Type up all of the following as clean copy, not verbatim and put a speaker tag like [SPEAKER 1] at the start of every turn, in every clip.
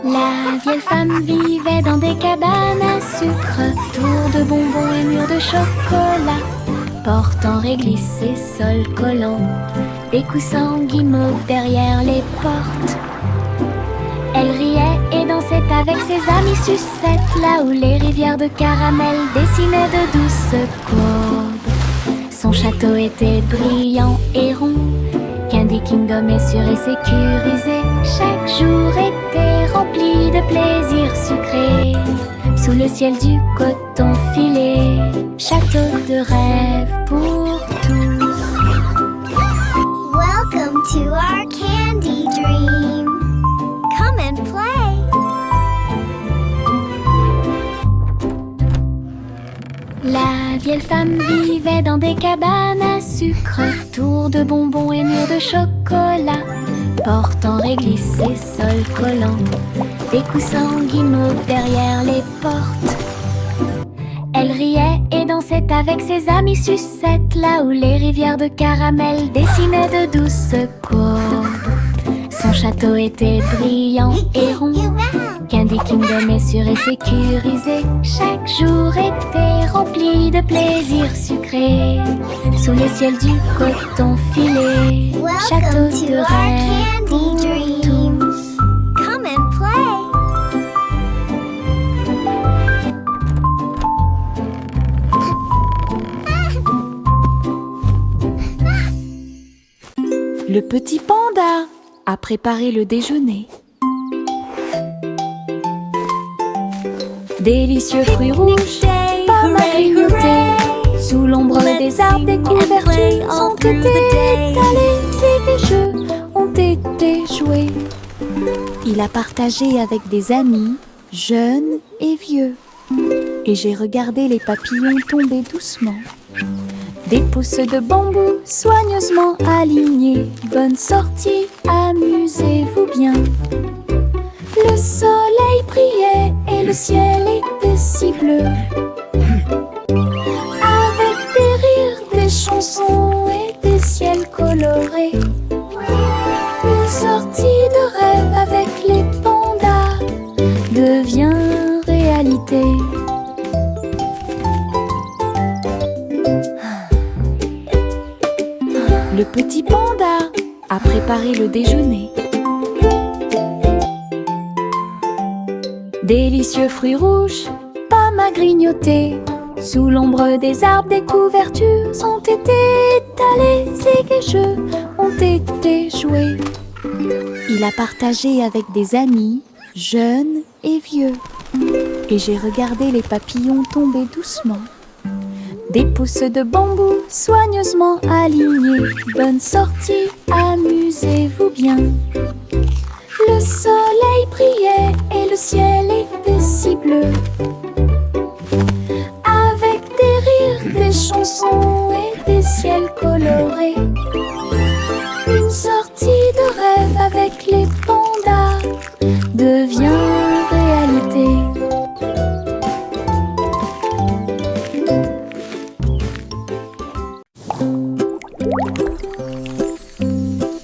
[SPEAKER 1] La vieille femme vivait dans des cabanes à sucre, tours de bonbons et murs de chocolat, portant réglisse et sol collant, des coussins guimauves derrière les portes. Elle riait et dansait avec ses amis sucettes, là où les rivières de caramel dessinaient de douces courbes. Son château était brillant et rond, Candy Kingdom est sûr et sécurisé. Chaque jour était rempli de plaisirs sucrés, sous le ciel du coton filé, château de rêve pour tous.
[SPEAKER 2] Welcome to our candy dream. Come and play.
[SPEAKER 1] La vieille femme vivait dans des cabanes à sucre, tours de bonbons et murs de chocolat, portant réglisse et sol collant, des coussins guimauves derrière les portes. Elle riait et dansait avec ses amis sucettes, là où les rivières de caramel dessinaient de douces courbes. Son château était brillant et rond, Candy Kingdom est sûr et sécurisé. Chaque jour était rempli de plaisirs sucrés, sous le ciel du coton filé, château
[SPEAKER 2] Welcome to
[SPEAKER 1] de
[SPEAKER 2] our
[SPEAKER 1] rêve pour
[SPEAKER 2] candy dream.
[SPEAKER 1] tous.
[SPEAKER 2] Come and play.
[SPEAKER 1] Le petit panda a préparé le déjeuner. Délicieux fruits rouges, pommes à grignoter, sous l'ombre des arbres, des couvertures ont été étalées et les jeux ont été joués. Il a partagé avec des amis, jeunes et vieux. Et j'ai regardé les papillons tomber doucement. Des pousses de bambou soigneusement alignées. Bonne sortie, amusez-vous bien. Le soleil brillait et le ciel était si bleu, avec des rires, des chansons et des ciels colorés. Une sortie de rêve avec les pandas devient réalité. Le petit panda a préparé le déjeuner. Délicieux fruits rouges, pommes à grignoter, sous l'ombre des arbres, des couvertures ont été étalées et les jeux ont été joués. Il a partagé avec des amis, jeunes et vieux. Et j'ai regardé les papillons tomber doucement. Des pousses de bambou soigneusement alignées. Bonne sortie, amusez-vous bien. Le soleil brillait et le ciel était si bleu, avec des rires, des chansons et des ciels colorés. Une sortie de rêve avec les pandas devient réalité.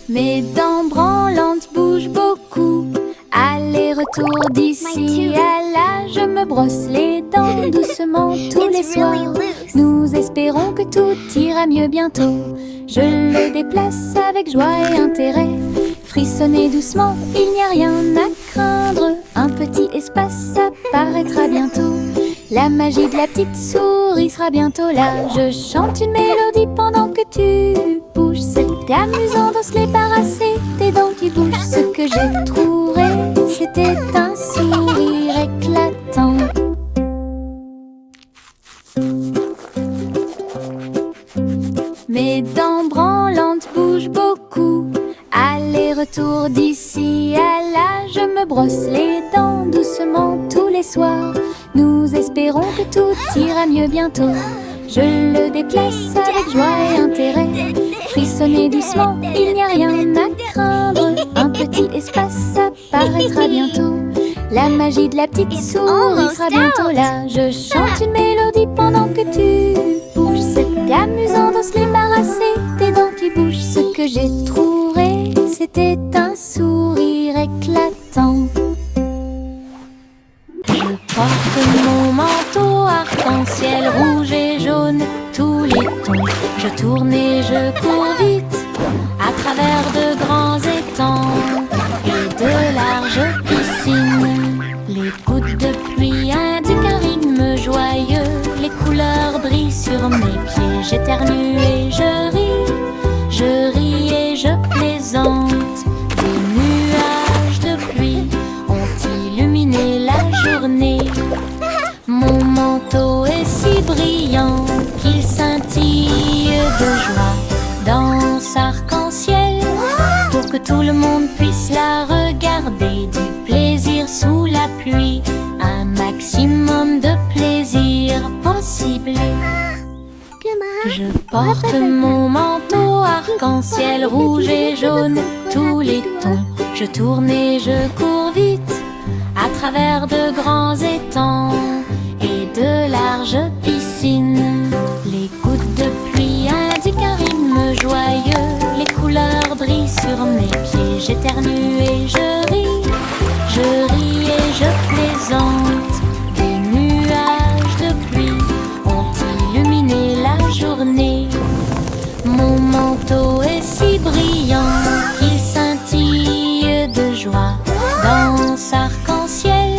[SPEAKER 1] Mes dents branlantes bougent beaucoup, aller-retour d'ici à là. Je me brosse les dents doucement tous les soirs. Nous espérons que tout ira mieux bientôt. Je le déplace avec joie et intérêt. Frissonnez doucement, il n'y a rien à craindre. Un petit espace apparaîtra bientôt. La magie de la petite souris sera bientôt là. Je chante une mélodie pendant que tu bouges. C'est amusant de se débarrasser des dents qui bougent. Ce que j'ai trouvé, c'était un sourire éclatant. Mes dents branlantes bougent beaucoup, aller-retour d'ici à là. Je me brosse les dents doucement tous les soirs. Nous espérons que tout ira mieux bientôt. Je le déplace avec joie et intérêt. Frissonnez doucement, il n'y a rien à craindre. Un petit espace apparaîtra bientôt. La magie de la petite souris sera bientôt là. Je chante une mélodie pendant que tu bouges. C'est amusant de se débarrasser des dents qui bougent. Ce que j'ai trouvé, c'était un sourire éclatant. porte mon manteau arc-en-ciel rouge et jaune, tous les tons. Je tourne et je cours vite à travers de grands étangs et de larges piscines. Les gouttes de pluie indiquent un rythme joyeux, les couleurs brillent sur mes pieds. J'éternue et je ris et je plaisante. Des nuages de pluie ont illuminé la journée. Mon manteau est si brillant qu'il scintille de joie. Danse arc-en-ciel pour que tout le monde puisse la regarder. Du plaisir sous la pluie, un maximum de plaisir possible. Je porte mon manteau arc-en-ciel rouge et jaune, tous les tons. Je tourne et je cours vite à travers de grands étangs et de larges piscines. Les gouttes de pluie indiquent un rythme joyeux, les couleurs brillent sur mes pieds. J'éternue et je ris et je plaisante. Des nuages de pluie ont illuminé la journée. Mon manteau est si brillant qu'il scintille de joie. Danse arc-en-ciel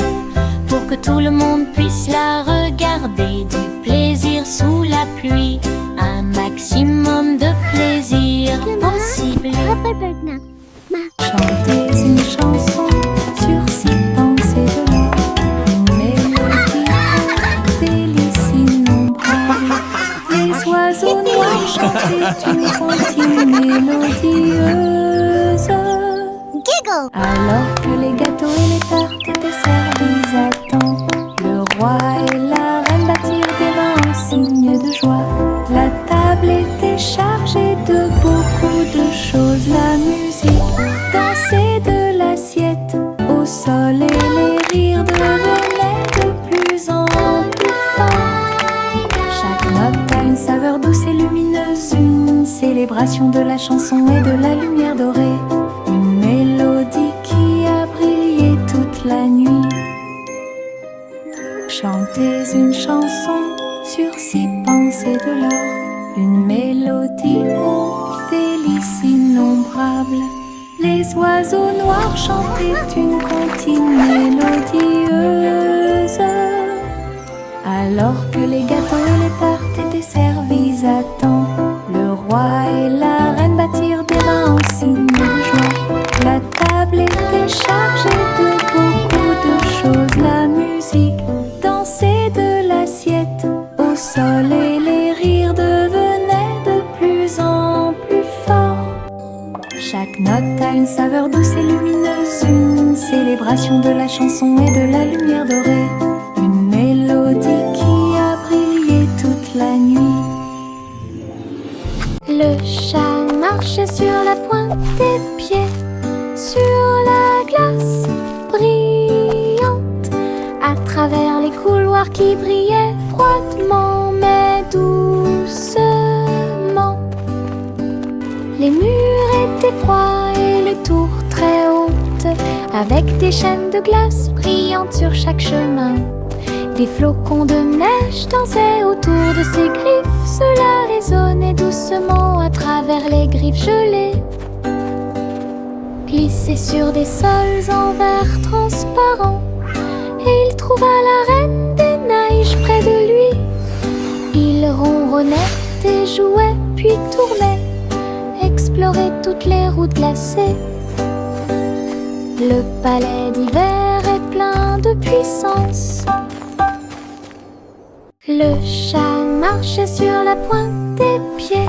[SPEAKER 1] pour que tout le monde puisse la regarder. Du plaisir sous la pluie, un maximum de plaisir possible.
[SPEAKER 3] Chantez une chanson sur 6 pensées de l'or, une mélodie délice innombrable. Les oiseaux noirs chantaient une comptine mélodieuse.
[SPEAKER 2] Giggle!
[SPEAKER 3] Alors que les gâteaux et les tartes étaient servis à temps, le roi et la reine battirent des mains en signe de joie. La table était chargée de beaucoup de choses. La musique dansait de l'assiette au sol et les rires devenaient de plus en plus forts. Chaque note a une saveur douce et lumineuse, une célébration de la chanson et de la lumière dorée. Une mélodie qui a brillé toute la nuit. Chantez une chanson sur 6 pensées de l'or, une mélodie aux délices innombrables. Les oiseaux noirs chantaient une comptine mélodieuse. Alors que les gâteaux et les tartes étaient servis à temps, le roi et la reine battirent des mains en signe de joie. La table était chargée de beaucoup de choses. La musique dansait de l'assiette au sol et les rires devenaient de plus en plus forts. Chaque note a une saveur douce et lumineuse, une célébration de la chanson et de la lumière dorée. Une mélodie qui a brillé toute la nuit.
[SPEAKER 1] Le chat marchait sur la pointe des pieds, sur la glace brillante, à travers les couloirs qui brillaient froidement mais doucement. Les murs étaient froids et les tours très hautes, avec des chaînes de glace brillantes sur chaque chemin. Des flocons de neige dansaient autour de ses griffes. Cela résonnait doucement à travers les griffes gelées. Glissait sur des sols en verre transparent, et il trouva la reine des neiges près de lui. Il ronronnait et jouait puis tournait, explorait toutes les routes glacées. Le palais d'hiver est plein de puissance. Le chat marchait sur la pointe des pieds,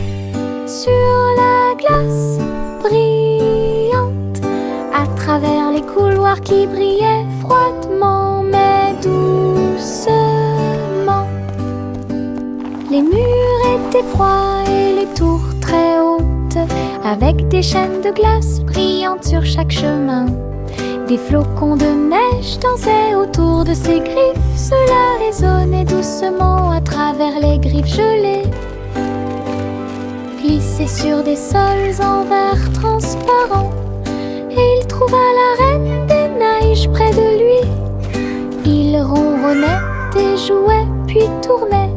[SPEAKER 1] sur la glace brillante, à travers les couloirs qui brillaient froidement mais doucement. Les murs étaient froids et les tours très hautes, avec des chaînes de glace brillantes sur chaque chemin. Des flocons de neige dansaient autour de ses griffes. Cela résonnait doucement à travers les griffes gelées. Glissait sur des sols en verre transparent, et il trouva la reine des neiges près de lui. Il ronronnait prenait des jouets puis tournait,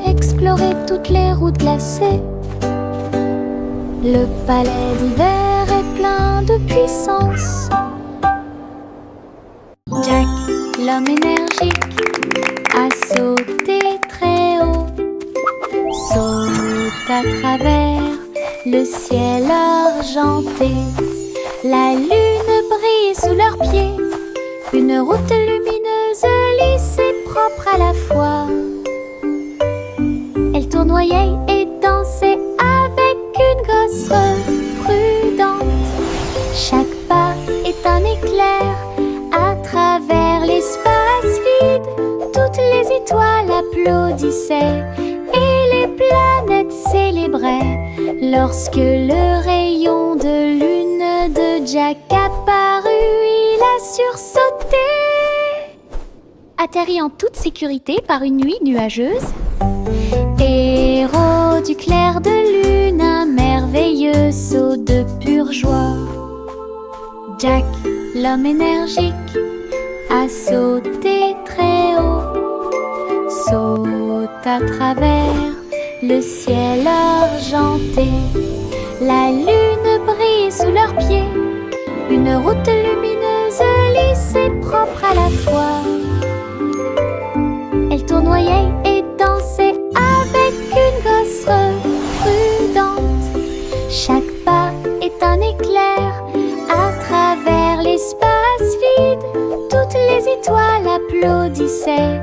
[SPEAKER 1] explorait toutes les routes glacées. Le palais d'hiver est plein de puissance. Jack, l'homme énergique, a sauté très haut, saute à travers le ciel argenté. La lune brille sous leurs pieds, une route lumineuse, lisse et propre à la fois. Elle tournoyait et dansait avec une gosse prudente. Chaque pas est un éclair à travers l'espace vide. Toutes les étoiles applaudissaient et les planètes célébraient lorsque le rayon de lune de Jack apparut. Il a sursauté, atterri en toute sécurité par une nuit nuageuse. Héros du clair de lune, un merveilleux saut de pure joie. Jack, l'homme énergique, a sauté très haut, saute à travers le ciel argenté. La lune brille sous leurs pieds, une route lumineuse, lisse et propre à la fois. Elle tournoyait et dansait avec une gosse prudente. Chaque pas est un éclair à travers l'espace vide. Toutes les étoiles applaudissaient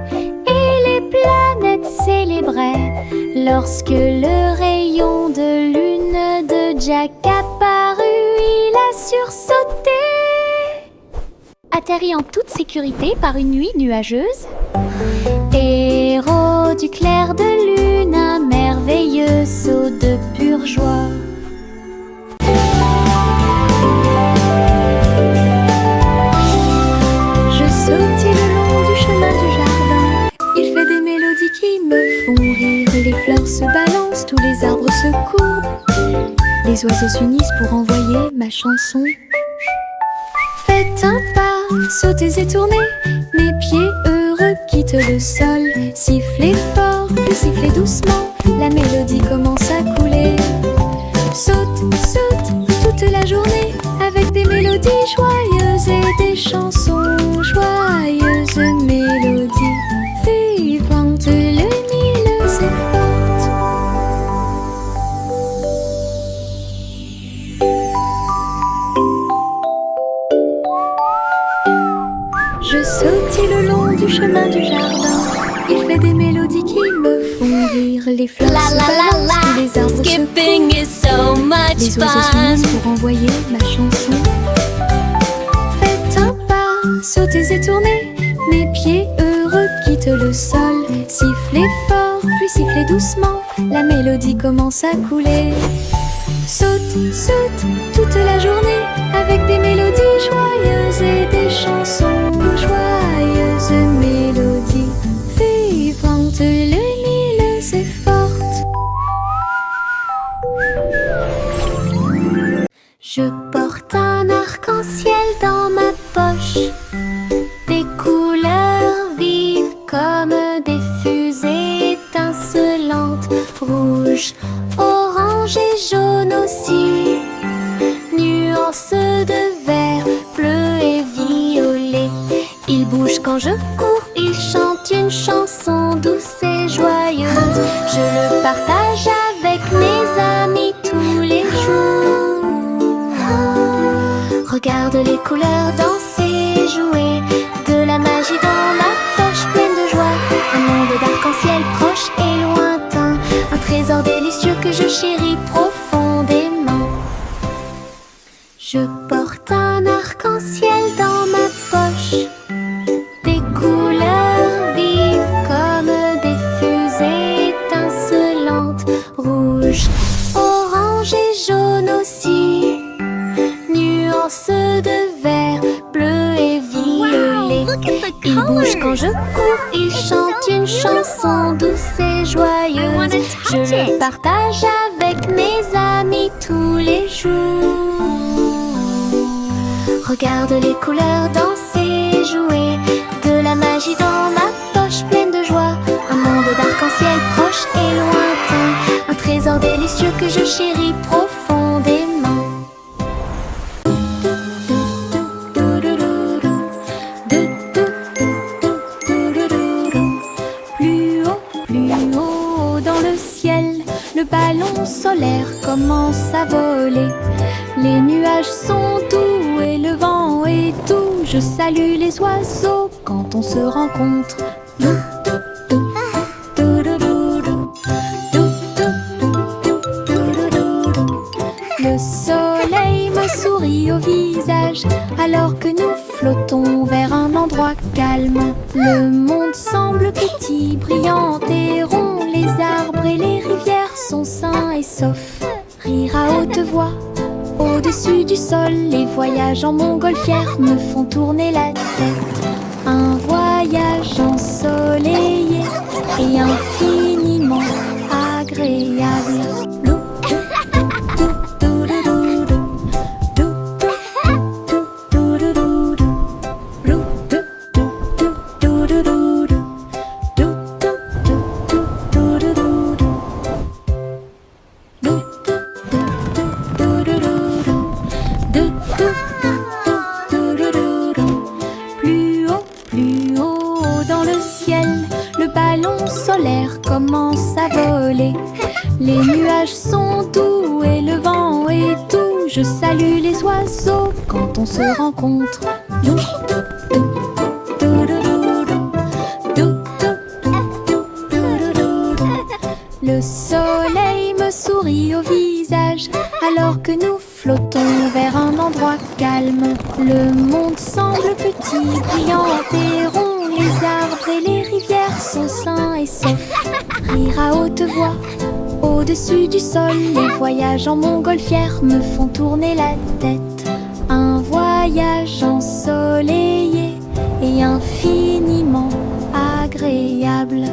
[SPEAKER 1] et les planètes célébraient lorsque le rayon de lune de Jack apparut. Il a sursauté, atterri en toute sécurité par une nuit nuageuse. Héros du clair de lune, un merveilleux saut de pure joie. Je sautille le long du chemin du jardin. Il fait des mélodies qui me font rire. Les fleurs se balancent, tous les arbres se courbent. Les oiseaux s'unissent pour envoyer ma chanson. Faites un pas, sautez et tournez. Mes pieds heureux quittent le sol. Sifflez fort, puis sifflez doucement. La mélodie commence à couler. Saute, saute toute la journée avec des mélodies joyeuses et des chansons joyeuses. Mélodies vivantes, lumineuses et fortes. Je sautille le long du chemin du jardin. Il fait des mélodies qui me font rire. Les fleurs se balancent, tous les arbres
[SPEAKER 2] Skipping
[SPEAKER 1] se
[SPEAKER 2] is so much
[SPEAKER 1] les oiseaux
[SPEAKER 2] fun.
[SPEAKER 1] s'unissent pour envoyer ma chanson. Faites un pas, sautez et tournez. Mes pieds heureux quittent le sol. Sifflez fort, puis sifflez doucement. La mélodie commence à couler. Saute, saute toute la journée avec des mélodies joyeuses et des chansons joyeuses. Mélodies vivantes, lumineuses et fortes. Je porte un arc-en-ciel dans ma poche, des couleurs vives comme des fusées étincelantes, rouge, orange et jaune aussi, nuances de vert, bleu et violet. Il bouge quand je cours, il chante une chanson douce et joyeuse. Je le partage avec mes amis tous les jours. Regarde les couleurs danser, jouer, de la magie dans ma poche pleine de joie. Un monde d'arc-en-ciel proche et lointain, un trésor délicieux que je chéris profondément. Je porte un arc-en-ciel dans ma poche, des couleurs vives comme des fusées étincelantes, rouge, orange et jaune aussi, nuances de vert, bleu et violet. Il bouge quand je cours, il chante une chanson douce et joyeuse. Je le partage avec mes amis tous les jours. Regarde les couleurs danser, jouer, de la magie dans ma que je chéris profondément. Plus haut dans le ciel, le ballon solaire commence à voler. Les nuages sont doux et le vent est doux. Je salue les oiseaux quand on se rencontre. Le soleil me sourit au visage alors que nous flottons vers un endroit calme. Le monde semble petit, brillant et rond. Les arbres et les rivières sont sains et saufs. Rire à haute voix au-dessus du sol. Les voyages en montgolfière me font tourner la tête. Un voyage ensoleillé et infiniment agréable. Plus haut dans le ciel, le ballon solaire commence à voler. Les nuages sont doux et le vent est doux. Je salue les oiseaux quand on se rencontre. Le soleil me sourit au visage alors que nous flottons vers un endroit calme. Le monde semble petit, brillant et rond. Les arbres et les rivières sont sains et saufs. Rire à haute voix au-dessus du sol. Les voyages en montgolfière me font tourner la tête. Un voyage ensoleillé et infiniment agréable.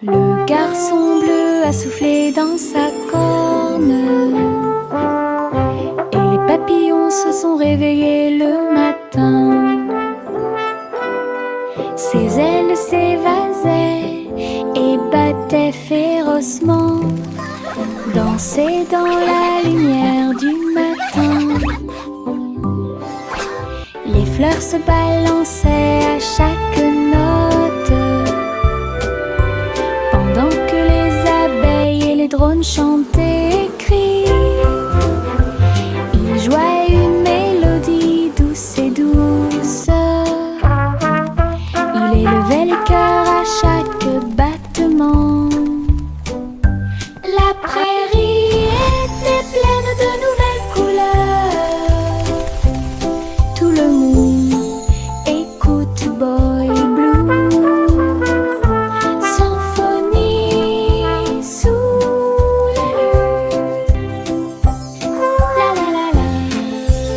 [SPEAKER 1] Le garçon bleu a soufflé dans sa corne et les papillons se sont réveillés le matin. Ses ailes s'évasaient et battaient férocement, dansaient dans la lumière du matin. Les fleurs se balançaient à chaque note, pendant que les abeilles et les drones chantaient et crient. Ils jouaient une mélodie douce et douce. Il élevait les cœurs à chaque battement. La prairie était pleine de nouvelles couleurs. Tout le monde écoute Boy Blue. Symphonie sous la lune. La la la la.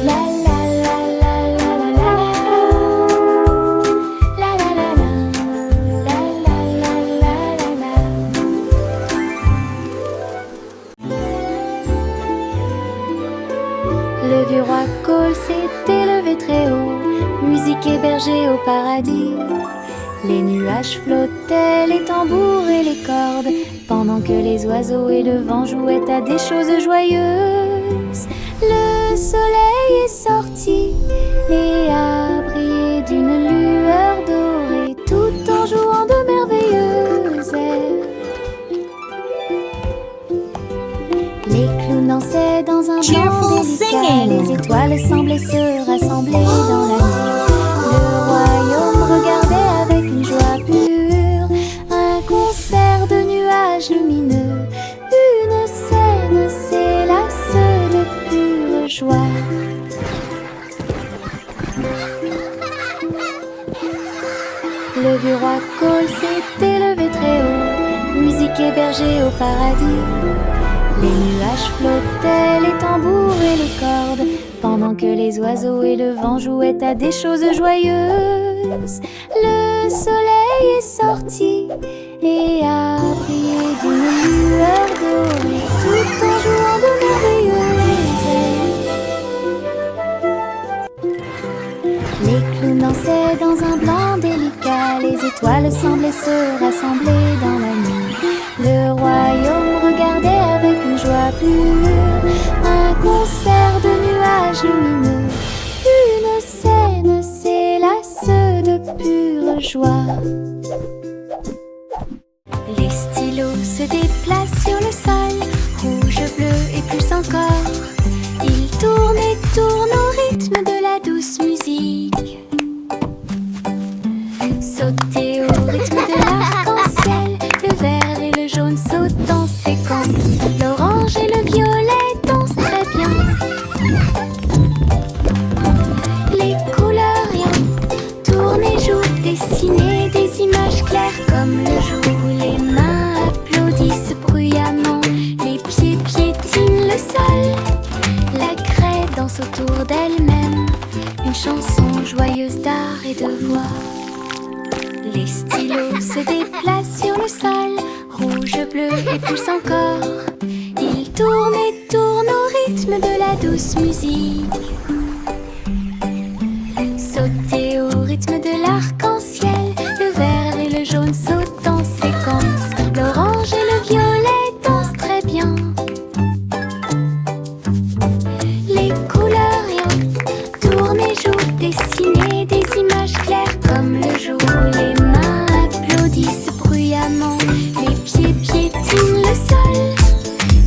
[SPEAKER 1] La la la la la la la la. La la la la. La la la la la la. Le vieux roi Cole s'est élevé très haut, musique hébergée au paradis. Les nuages flottaient, les tambours et les cordes, pendant que les oiseaux et le vent jouaient à des choses joyeuses. Le soleil est sorti et a brillé d'une lueur dorée, tout en jouant de merveilleuses airs. Les clowns dansaient dans un blanc délicat. Les étoiles semblaient se rassembler dans la nuit. Le royaume regardait avec une joie pure un concert de nuages lumineux. Une scène s'élasse de pure joie. Le vieux roi Cole s'est élevé très haut, musique hébergée au paradis. Les nuages flottaient, les tambours et les cordes, pendant que les oiseaux et le vent jouaient à des choses joyeuses. Le soleil est sorti et a brillé d'une lueur dorée, tout en jouant semblant délicat, les étoiles semblaient se rassembler dans la nuit. Le royaume regardait avec une joie pure un concert de nuages lumineux. Une scène s'élasse de pure joie. Les stylos se déplacent sur le sol, rouge, bleu et plus encore. Ils tournent et tournent au rythme de la douce musique. Sauter au rythme de l'arc-en-ciel, le vert et le jaune sautent en séquence. L'orange et le violet dansent très bien. Les couleurs rien tournent et jouent, dessiner des images claires comme le jour où les mains applaudissent bruyamment. Les pieds piétinent le sol, la craie danse autour d'elle-même, une chanson joyeuse d'art et de voix. Les stylos se déplacent sur le sol, rouge, bleu et plus encore. Ils tournent et tournent au rythme de la douce musique. Sauter au rythme de l'arc-en-ciel, le vert et le jaune sautent en séquence. L'orange et le violet dansent très bien. Les couleurs rien tournent et jouent, dessiner des images claires comme le jour où les mains applaudissent bruyamment. Les pieds piétinent le sol,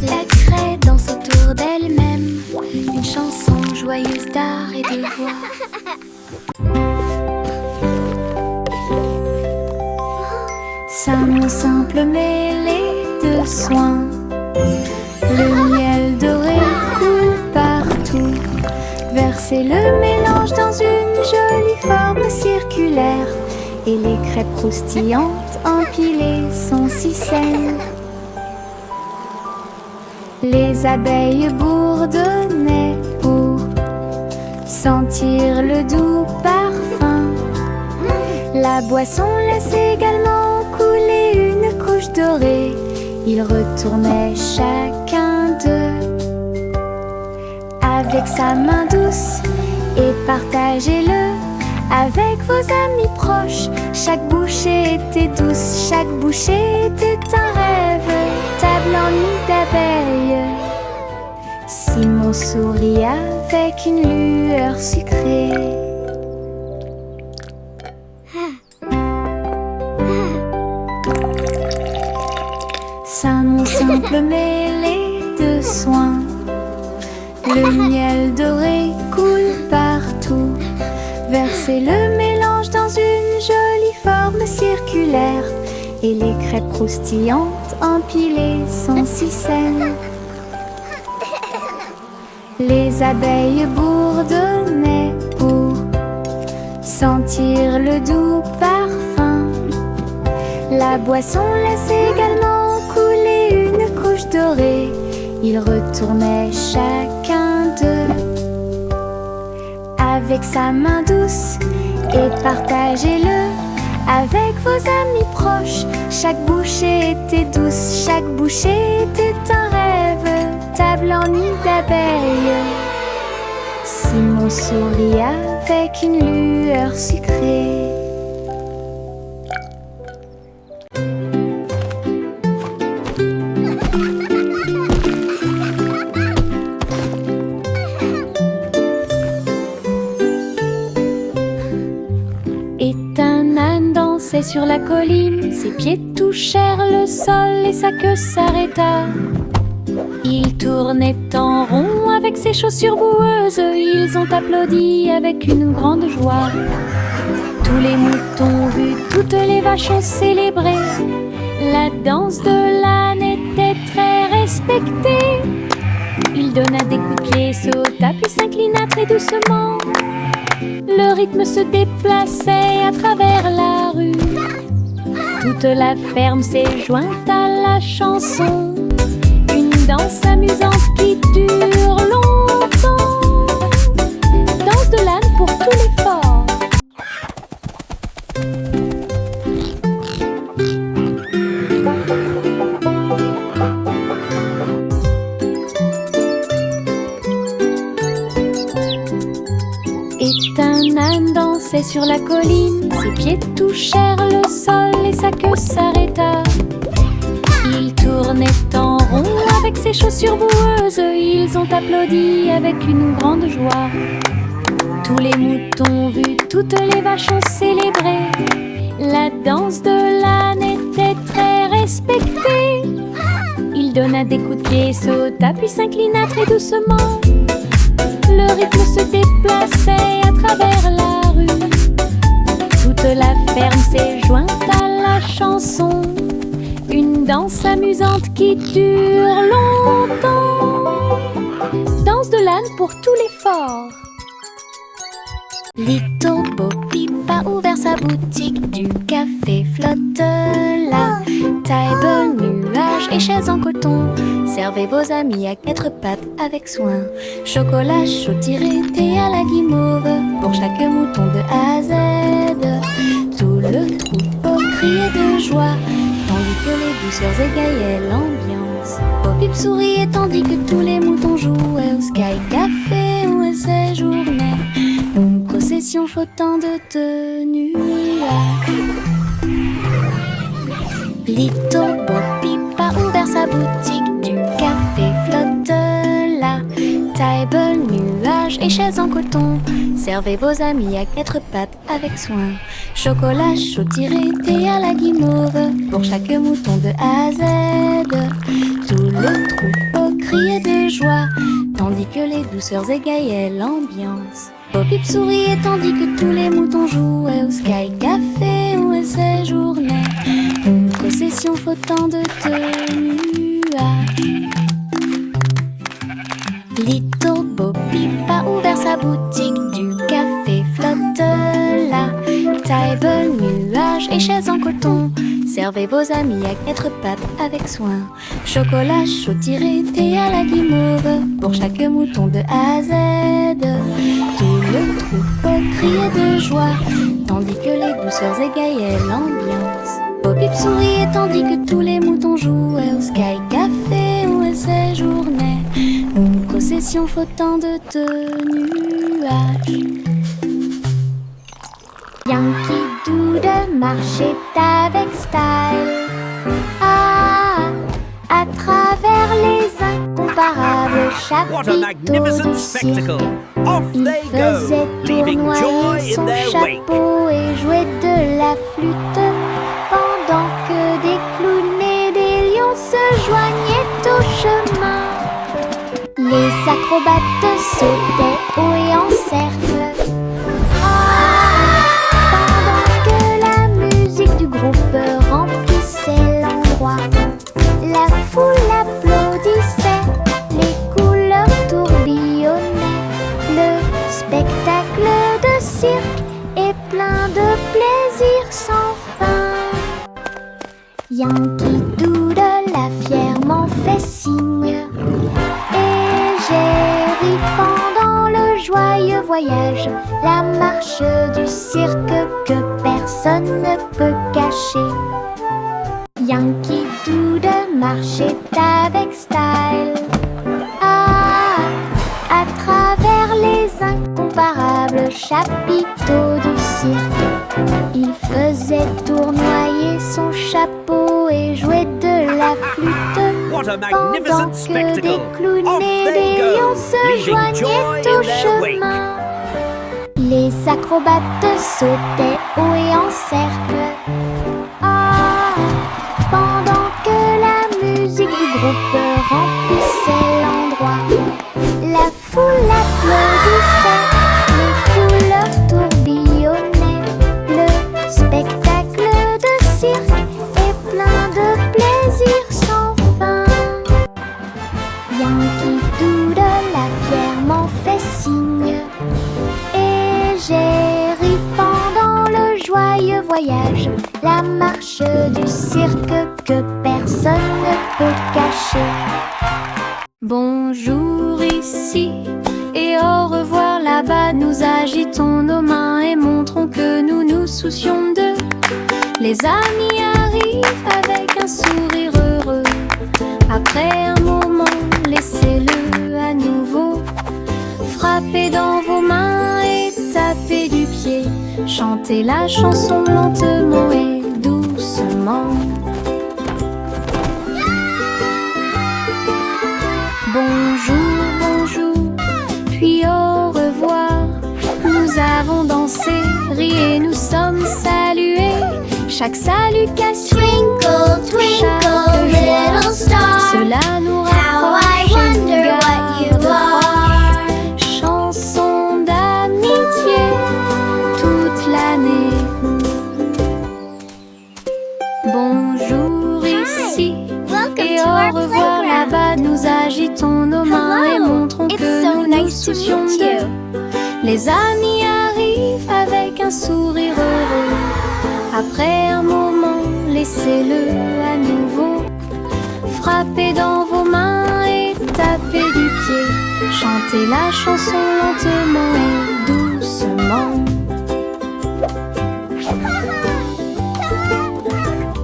[SPEAKER 1] la craie danse autour d'elle-même, une chanson joyeuse d'art et de voix.
[SPEAKER 3] Sa simple mêlée de soins, le miel doré coule partout. Versez le mélange dans une jolie forme circulaire, et les crêpes croustillantes empilées sont si saines. Les abeilles bourdonnaient pour sentir le doux parfum. La boisson laisse également couler une couche dorée. Ils retournaient chacun d'eux avec sa main douce, et partagez-le avec vos amis proches. Chaque bouchée était douce, chaque bouchée était un rêve. Table en nid d'abeilles. Simon sourit avec une lueur sucrée. Sa simple mêlée de soins, le miel doré coule partout. Versez le mélange dans une jolie forme circulaire, et les crêpes croustillantes empilées sont si saines. Les abeilles bourdonnaient pour sentir le doux parfum. La boisson laisse également couler une couche dorée. Ils retournaient chacun d'eux avec sa main douce, et partagez-le avec vos amis proches. Chaque bouchée était douce, chaque bouchée était un rêve. Table en nid d'abeilles. Simon sourit avec une lueur sucrée. Sur la colline, ses pieds touchèrent le sol et sa queue s'arrêta. Il tournait en rond avec ses chaussures boueuses. Ils ont applaudi avec une grande joie. Tous les moutons ont vu, toutes les vaches ont célébré. La danse de l'âne était très respectée. Il donna des coups de pied, sauta puis s'inclina très doucement. Le rythme se déplaçait à travers la rue. Toute la ferme s'est jointe à la chanson. Une danse amusante qui dure longtemps. Danse de l'âne pour tous les forts. sur la colline. Ses pieds touchèrent le sol et sa queue s'arrêta. Il tournait en rond avec ses chaussures boueuses. Ils ont applaudi avec une grande joie. Tous les moutons ont vu, toutes les vaches ont célébré. La danse de l'âne était très respectée. Il donna des coups de pied, sauta, puis s'inclina très doucement. Le rythme se déplaçait à travers la rue. Toute la ferme s'est jointe à la chanson. Une danse amusante qui dure longtemps. Danse de l'âne pour tout l'effort. Little Bo Peep a ouvert sa boutique. Du café flotte là. Table, nuages et chaises en coton. Servez vos amis à 4 pattes avec soin. Chocolat chaud tiré, thé à la guimauve. Pour chaque mouton de A à Z. Tout le troupeau criait de joie, tandis que les douceurs égayaient l'ambiance. Bo Peep souriait tandis que tous les moutons jouaient au Sky Café où elle séjournait. Une procession flottant de nuages. Little Bo Peep a ouvert sa boutique. Du café flotte là. Table, nuages et chaises en coton. Servez vos amis à 4 pattes avec soin. Chocolat chaud tiré, thé à la guimauve. Pour chaque mouton de A à Z. Tout le troupeau criait de joie, tandis que les douceurs égayaient l'ambiance. Bo Peep souriait tandis que tous les moutons jouaient au Sky Café où elle séjournait. Une procession flottant de nuages. Little Bo Peep a ouvert sa boutique. Du café flotte là. Table, nuages et chaises en coton. Servez vos amis à 4 pattes avec soin. Chocolat chaud tiré, thé à la guimauve. Pour chaque mouton de A à Z. Tout le troupeau criait de joie, tandis que les douceurs égayaient l'ambiance. Bo Peep souriait tandis que tous les moutons jouaient au Sky Café où elle séjournait. Une procession flottant de nuages.
[SPEAKER 2] Yankee Doodle marchait avec style. Ah, à travers les incomparables
[SPEAKER 4] What a
[SPEAKER 2] chapiteaux
[SPEAKER 4] magnificent
[SPEAKER 2] du cirque.
[SPEAKER 4] spectacle! Off
[SPEAKER 2] Il
[SPEAKER 4] they go,
[SPEAKER 2] faisait
[SPEAKER 4] leaving joy
[SPEAKER 2] tournoyer
[SPEAKER 4] in
[SPEAKER 2] son
[SPEAKER 4] their wake.
[SPEAKER 2] chapeau et jouait de la flûte, pendant que des clowns et des lions se joignaient au chemin. Les acrobates sautaient haut et en cercle. Pendant que la musique du groupe remplissait l'endroit, la foule applaudissait, les couleurs tourbillonnaient. Le spectacle de cirque est plein de plaisir sans fin. Yankee Doodle a fièrement fait signe, et j'ai ri pendant le joyeux voyage, la marche du cirque que personne ne peut cacher. Yankee Doodle marchait avec style. Ah, à travers les incomparables chapiteaux du cirque, il faisait tournoyer son chapeau et jouait de la flûte,
[SPEAKER 4] What a
[SPEAKER 2] pendant
[SPEAKER 4] magnificent
[SPEAKER 2] que
[SPEAKER 4] spectacle!
[SPEAKER 2] des clowns
[SPEAKER 4] Off
[SPEAKER 2] et
[SPEAKER 4] they
[SPEAKER 2] des
[SPEAKER 4] go,
[SPEAKER 2] lions se
[SPEAKER 4] leaving
[SPEAKER 2] joignaient
[SPEAKER 4] joy
[SPEAKER 2] au
[SPEAKER 4] in their wake.
[SPEAKER 2] chemin. Les acrobates sautaient haut et en cercle. Ah, pendant que la musique du groupe remplissait l'endroit, la foule applaudissait, les couleurs tourbillonnaient. Le spectacle de cirque est plein de plaisir sans fin. Yankee Doodle a fièrement fait signe, et j'ai ri pendant le joyeux voyage, la marche du cirque que personne ne peut cacher.
[SPEAKER 3] Bonjour ici et au revoir là-bas. Nous agitons nos mains et montrons que nous nous soucions d'eux. Les amis arrivent avec un sourire heureux. Après un moment, laissez-le à nouveau. Frappez dans vos mains et tapez du pied.
[SPEAKER 1] Chantez la chanson lentement et doucement. Bonjour, bonjour, puis au revoir. Nous avons dansé, ri et nous sommes salués. Chaque salutation,
[SPEAKER 2] Twinkle, twinkle, little star,
[SPEAKER 1] cela nous
[SPEAKER 2] how I
[SPEAKER 1] rapproche et nous
[SPEAKER 2] wonder what you
[SPEAKER 1] garde
[SPEAKER 2] are.
[SPEAKER 1] proches. Chanson d'amitié toute l'année. Bonjour ici
[SPEAKER 2] Welcome
[SPEAKER 1] et
[SPEAKER 2] to
[SPEAKER 1] au
[SPEAKER 2] our
[SPEAKER 1] revoir
[SPEAKER 2] playground.
[SPEAKER 1] là-bas. Nous agitons nos mains et
[SPEAKER 2] Hello,
[SPEAKER 1] montrons
[SPEAKER 2] it's
[SPEAKER 1] que
[SPEAKER 2] so
[SPEAKER 1] nous nous
[SPEAKER 2] nice to
[SPEAKER 1] soucions
[SPEAKER 2] meet
[SPEAKER 1] d'eux.
[SPEAKER 2] you.
[SPEAKER 1] Les amis arrivent avec un sourire heureux. Après un moment, laissez-le à nouveau. Frappez dans vos mains et tapez du pied. Chantez la chanson lentement et doucement.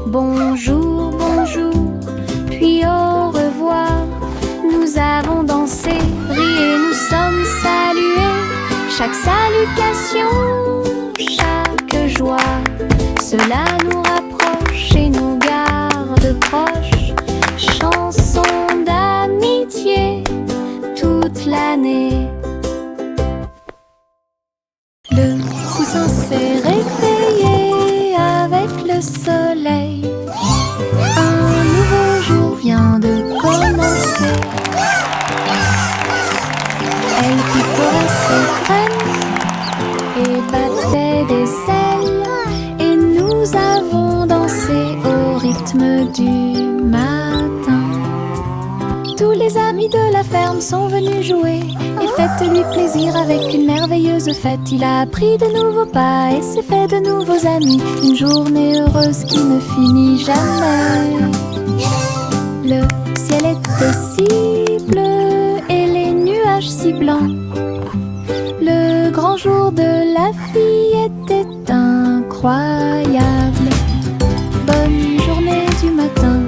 [SPEAKER 1] Bonjour, bonjour, puis au revoir. Nous avons dansé, ri et nous sommes salués. Chaque salutation, chaque joie, cela nous rapproche et nous garde proches. Chanson d'amitié toute l'année. Le coussin s'est réveillé avec le soleil. Un nouveau jour vient de commencer. Elle picorait ses graines et battait des ailes. Et nous avons dansé au rythme du matin. Tous les amis de la ferme sont venus jouer. Et faites-lui plaisir avec une merveilleuse fête. Il a appris de nouveaux pas et s'est fait de nouveaux amis. Une journée heureuse qui ne finit jamais. Le ciel était si bleu et les nuages si blancs. Le grand jour de la fille était incroyable. Bonne journée du matin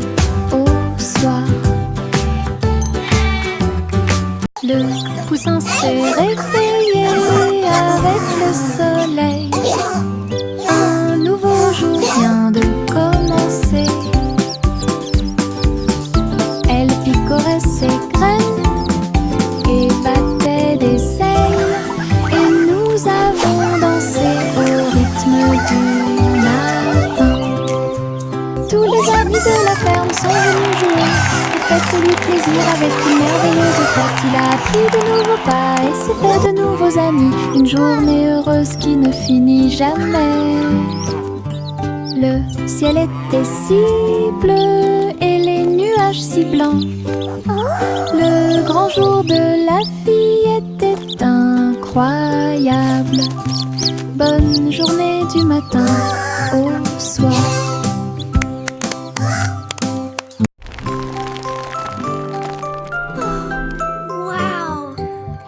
[SPEAKER 1] au soir. Le poussin s'est réveillé avec le soleil. Un nouveau jour vient de commencer. Elle picorait ses graines et battait des ailes. Et nous avons dansé au rythme du matin. Tous les amis de la ferme sont venus jouer. Et faites-lui plaisir avec une merveilleuse fête. Il a appris de nouveaux pas et s'est fait de nouveaux amis. Une journée heureuse qui ne finit jamais. Le ciel était si bleu et les nuages si blancs. Le grand jour de la fille était incroyable. Bonne journée du matin au soir.
[SPEAKER 2] Wow.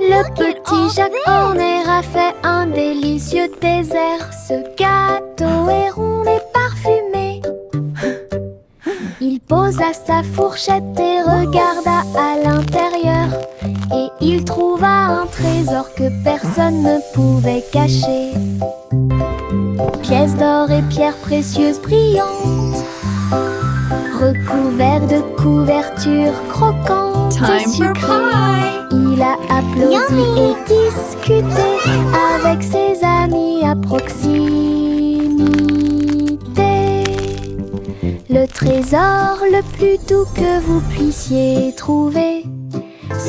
[SPEAKER 1] Le petit Jacques Horner a fait un délicieux dessert. Ce gâteau est rond et parfumé. Il posa sa fourchette et regarda à l'intérieur. Et il trouva un trésor que personne ne pouvait cacher. Pièces d'or et pierres précieuses brillantes, recouverts de couvertures croquantes.
[SPEAKER 3] Time for pie.
[SPEAKER 1] Il a applaudi et discuté avec ses amis à proximité. Le trésor le plus doux que vous puissiez trouver.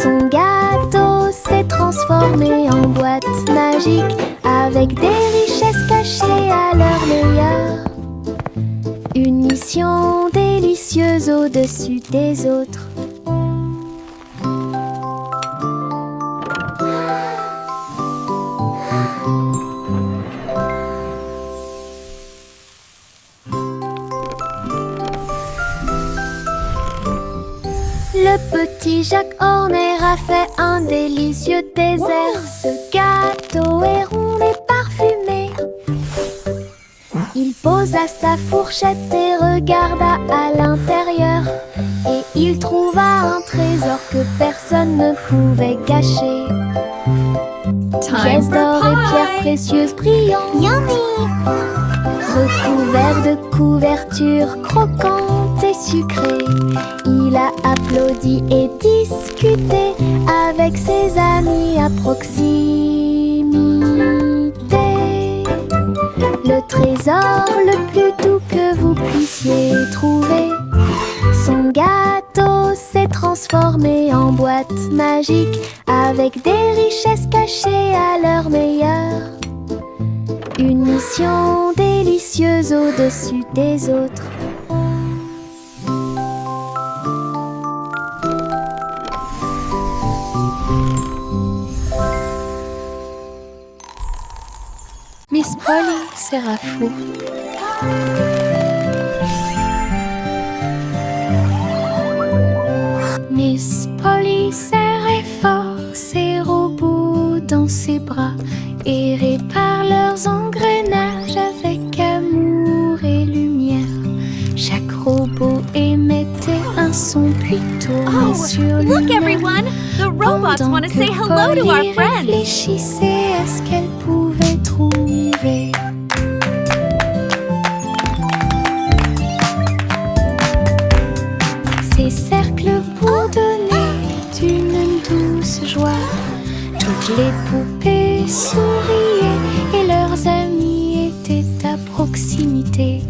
[SPEAKER 1] Son gâteau s'est transformé en boîte magique avec des richesses cachées à leur meilleur. Une mission délicieuse au-dessus des autres. Le petit Jacques Horner a fait un délicieux dessert. Ce gâteau est rond et parfumé. Il posa sa fourchette et regarda à l'intérieur. Et il trouva un trésor que personne ne pouvait cacher. pièces d'or et pierres précieuses brillantes.
[SPEAKER 2] Yummy!
[SPEAKER 1] Recouvert de couvertures croquantes et sucrées, il a applaudi et discuté avec ses amis à proximité. Le trésor le plus doux que vous puissiez trouver, son gâteau s'est transformé en boîte magique avec des richesses cachées à leur meilleur. Une mission délicieuse au-dessus des autres.
[SPEAKER 3] Miss Polly sera fou.
[SPEAKER 1] Miss Polly serrait fort ses robots dans ses bras et répare leurs engrenages avec amour et lumière. Chaque robot émettait un son puis tournait sur
[SPEAKER 4] Look
[SPEAKER 1] lui-même.
[SPEAKER 4] everyone! The robots
[SPEAKER 1] Pendant
[SPEAKER 4] want to
[SPEAKER 1] que
[SPEAKER 4] say hello to our
[SPEAKER 1] Polly
[SPEAKER 4] friends!
[SPEAKER 1] réfléchissait à ce qu'elle pouvait trouver. Ces cercles bourdonnaient d'une douce joie. Toutes les poupées souriaient et leurs amis étaient à proximité.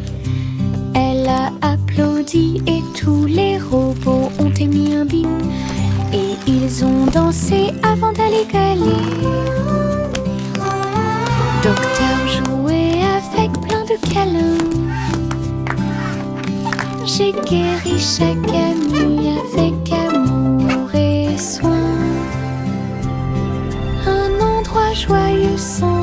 [SPEAKER 1] Elle a applaudi et tous les robots ont émis un bip. Et ils ont dansé avant d'aller gagner. Docteur jouait avec plein de câlins. J'ai guéri chaque ami avec amour et soin. Un endroit joyeux sans